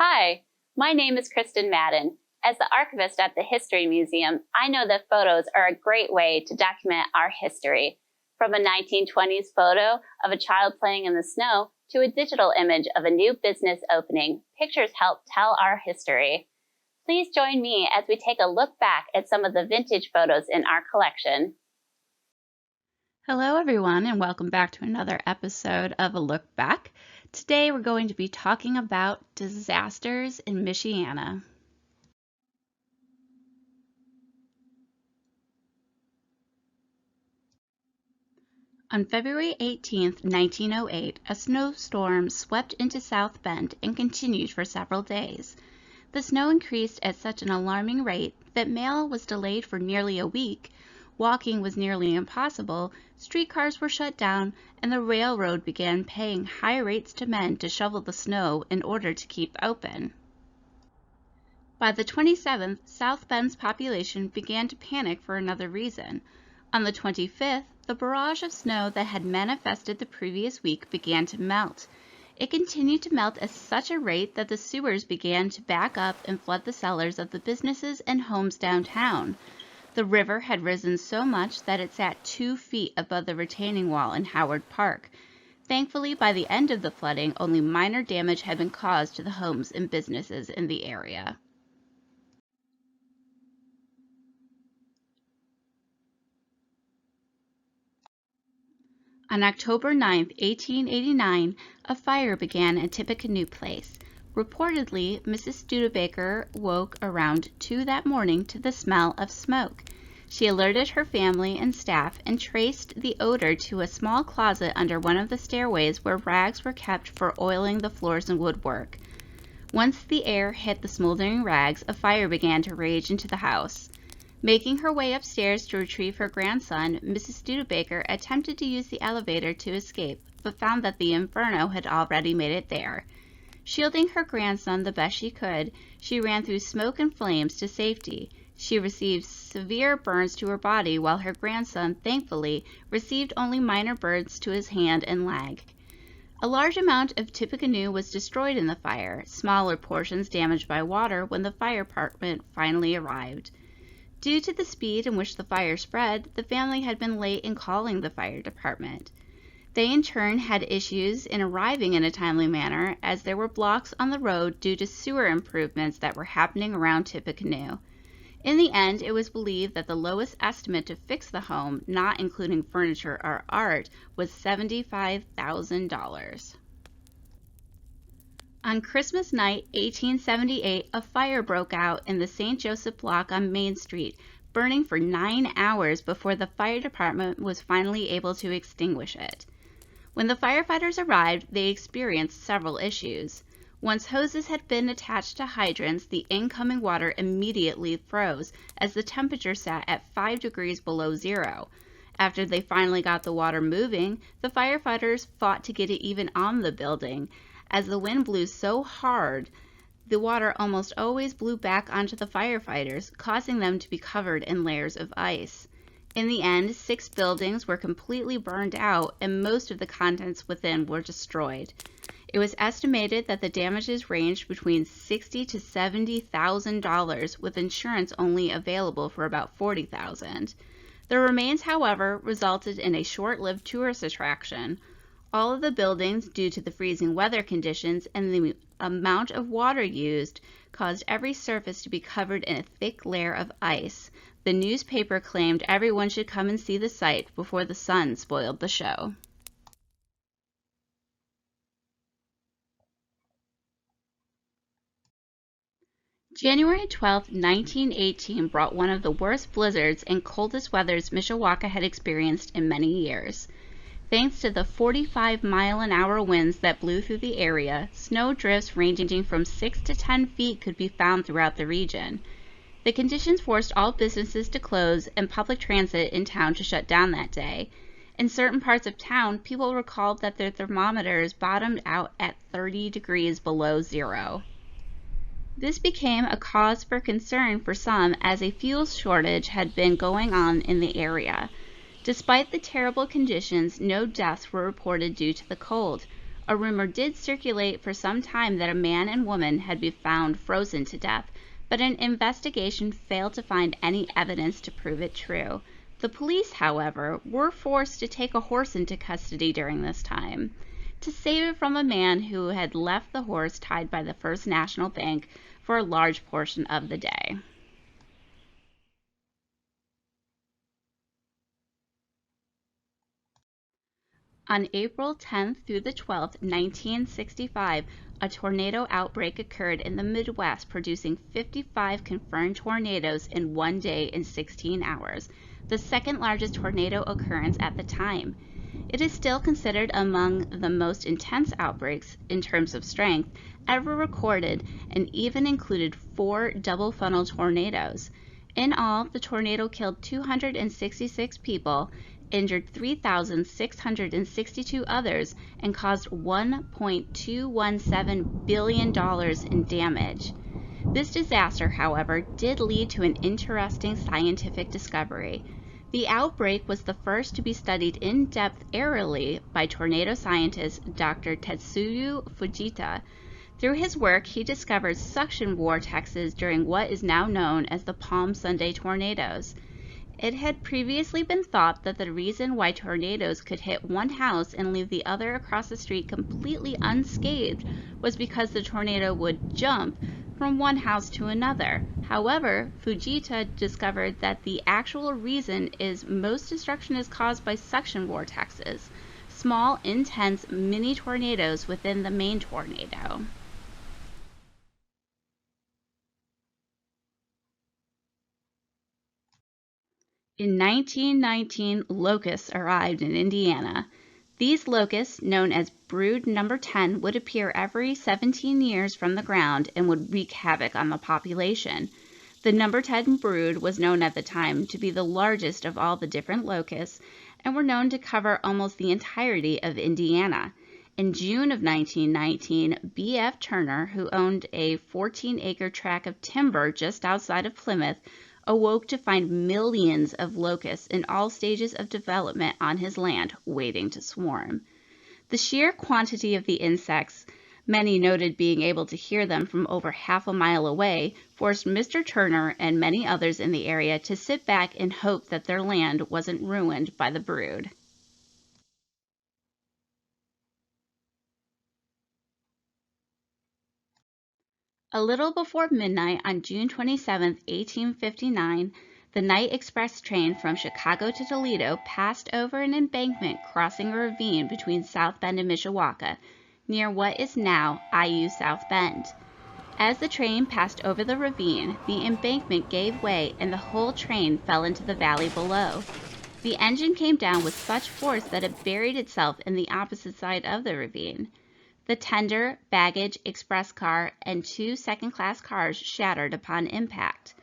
Hi, my name is Kristen Madden. As the archivist at the History Museum, I know that photos are a great way to document our history. From a 1920s photo of a child playing in the snow to a digital image of a new business opening, pictures help tell our history. Please join me as we take a look back at some of the vintage photos in our collection. Hello everyone, and welcome back to another episode of A Look Back. Today we're going to be talking about disasters in Michiana. On February 18, 1908, a snowstorm swept into South Bend and continued for several days. The snow increased at such an alarming rate that mail was delayed for nearly a week, walking was nearly impossible, streetcars were shut down, and the railroad began paying high rates to men to shovel the snow in order to keep open. By the 27th, South Bend's population began to panic for another reason. On the 25th, the barrage of snow that had manifested the previous week began to melt. It continued to melt at such a rate that the sewers began to back up and flood the cellars of the businesses and homes downtown. The river had risen so much that it sat 2 feet above the retaining wall in Howard Park. Thankfully, by the end of the flooding, only minor damage had been caused to the homes and businesses in the area. On October 9, 1889, a fire began at Tippecanoe Place. Reportedly, Mrs. Studebaker woke around 2 that morning to the smell of smoke. She alerted her family and staff and traced the odor to a small closet under one of the stairways where rags were kept for oiling the floors and woodwork. Once the air hit the smoldering rags, a fire began to rage into the house. Making her way upstairs to retrieve her grandson, Mrs. Studebaker attempted to use the elevator to escape, but found that the inferno had already made it there. Shielding her grandson the best she could, she ran through smoke and flames to safety. She received severe burns to her body, while her grandson, thankfully, received only minor burns to his hand and leg. A large amount of Tippecanoe was destroyed in the fire, smaller portions damaged by water when the fire department finally arrived. Due to the speed in which the fire spread, the family had been late in calling the fire department. They in turn had issues in arriving in a timely manner, as there were blocks on the road due to sewer improvements that were happening around Tippecanoe. In the end, it was believed that the lowest estimate to fix the home, not including furniture or art, was $75,000. On Christmas night, 1878, a fire broke out in the St. Joseph block on Main Street, burning for 9 hours before the fire department was finally able to extinguish it. When the firefighters arrived, they experienced several issues. Once hoses had been attached to hydrants, the incoming water immediately froze, as the temperature sat at 5 degrees below zero. After they finally got the water moving, the firefighters fought to get it even on the building. As the wind blew so hard, the water almost always blew back onto the firefighters, causing them to be covered in layers of ice. In the end, 6 buildings were completely burned out, and most of the contents within were destroyed. It was estimated that the damages ranged between $60,000 to $70,000, with insurance only available for about $40,000. The remains, however, resulted in a short-lived tourist attraction. All of the buildings, due to the freezing weather conditions and the amount of water used, caused every surface to be covered in a thick layer of ice. The newspaper claimed everyone should come and see the sight before the sun spoiled the show. January 12, 1918 brought one of the worst blizzards and coldest weathers Mishawaka had experienced in many years. Thanks to the 45-mile-an-hour winds that blew through the area, snow drifts ranging from 6 to 10 feet could be found throughout the region. The conditions forced all businesses to close and public transit in town to shut down that day. In certain parts of town, people recalled that their thermometers bottomed out at 30 degrees below zero. This became a cause for concern for some, as a fuel shortage had been going on in the area. Despite the terrible conditions, no deaths were reported due to the cold. A rumor did circulate for some time that a man and woman had been found frozen to death, but an investigation failed to find any evidence to prove it true. The police, however, were forced to take a horse into custody during this time to save it from a man who had left the horse tied by the First National Bank for a large portion of the day. On April 10th through the 12th, 1965, a tornado outbreak occurred in the Midwest, producing 55 confirmed tornadoes in one day in 16 hours, the second largest tornado occurrence at the time. It is still considered among the most intense outbreaks in terms of strength ever recorded, and even included 4 double-funnel tornadoes. In all, the tornado killed 266 people, injured 3,662 others, and caused $1.217 billion in damage. This disaster, however, did lead to an interesting scientific discovery. The outbreak was the first to be studied in depth aerially by tornado scientist Dr. Tetsuya Fujita. Through his work, he discovered suction vortexes during what is now known as the Palm Sunday tornadoes. It had previously been thought that the reason why tornadoes could hit one house and leave the other across the street completely unscathed was because the tornado would jump from one house to another. However, Fujita discovered that the actual reason is most destruction is caused by suction vortexes, small, intense mini tornadoes within the main tornado. In 1919, locusts arrived in Indiana. These locusts, known as brood number 10, would appear every 17 years from the ground and would wreak havoc on the population. The number 10 brood was known at the time to be the largest of all the different locusts and were known to cover almost the entirety of Indiana. In June of 1919, B.F. Turner, who owned a 14-acre tract of timber just outside of Plymouth, awoke to find millions of locusts in all stages of development on his land, waiting to swarm. The sheer quantity of the insects, many noted being able to hear them from over half a mile away, forced Mr. Turner and many others in the area to sit back and hope that their land wasn't ruined by the brood. A little before midnight on June 27, 1859, the night express train from Chicago to Toledo passed over an embankment crossing a ravine between South Bend and Mishawaka, near what is now IU South Bend. As the train passed over the ravine, the embankment gave way and the whole train fell into the valley below. The engine came down with such force that it buried itself in the opposite side of the ravine. The tender, baggage, express car, and 2 second-class cars shattered upon impact.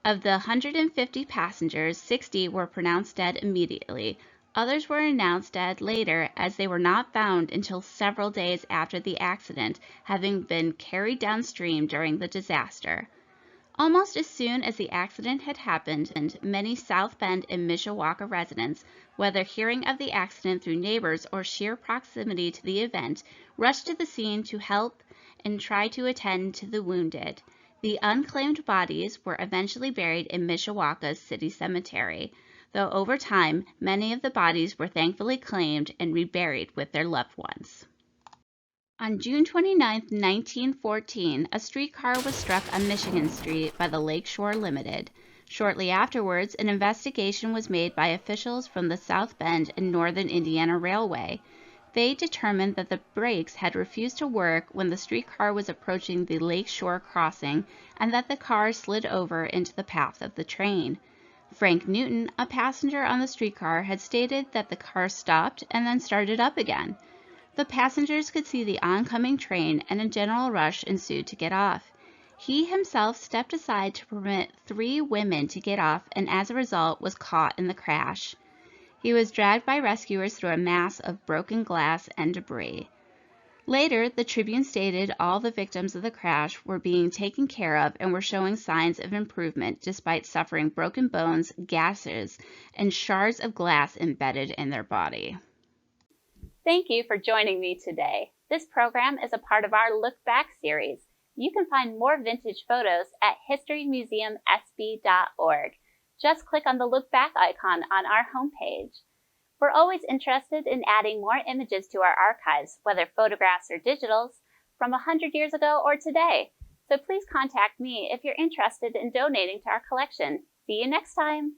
Of the 150 passengers, 60 were pronounced dead immediately. Others were announced dead later, as they were not found until several days after the accident, having been carried downstream during the disaster. Almost as soon as the accident had happened, many South Bend and Mishawaka residents, whether hearing of the accident through neighbors or sheer proximity to the event, rushed to the scene to help and try to attend to the wounded. The unclaimed bodies were eventually buried in Mishawaka's city cemetery, though over time, many of the bodies were thankfully claimed and reburied with their loved ones. On June 29, 1914, a streetcar was struck on Michigan Street by the Lakeshore Limited. Shortly afterwards, an investigation was made by officials from the South Bend and Northern Indiana Railway. They determined that the brakes had refused to work when the streetcar was approaching the Lakeshore crossing and that the car slid over into the path of the train. Frank Newton, a passenger on the streetcar, had stated that the car stopped and then started up again. The passengers could see the oncoming train and a general rush ensued to get off. He himself stepped aside to permit 3 women to get off and as a result was caught in the crash. He was dragged by rescuers through a mass of broken glass and debris. Later, the Tribune stated all the victims of the crash were being taken care of and were showing signs of improvement despite suffering broken bones, gashes, and shards of glass embedded in their body. Thank you for joining me today. This program is a part of our Look Back series. You can find more vintage photos at historymuseumsb.org. Just click on the Look Back icon on our homepage. We're always interested in adding more images to our archives, whether photographs or digitals, from 100 years ago or today. So please contact me if you're interested in donating to our collection. See you next time.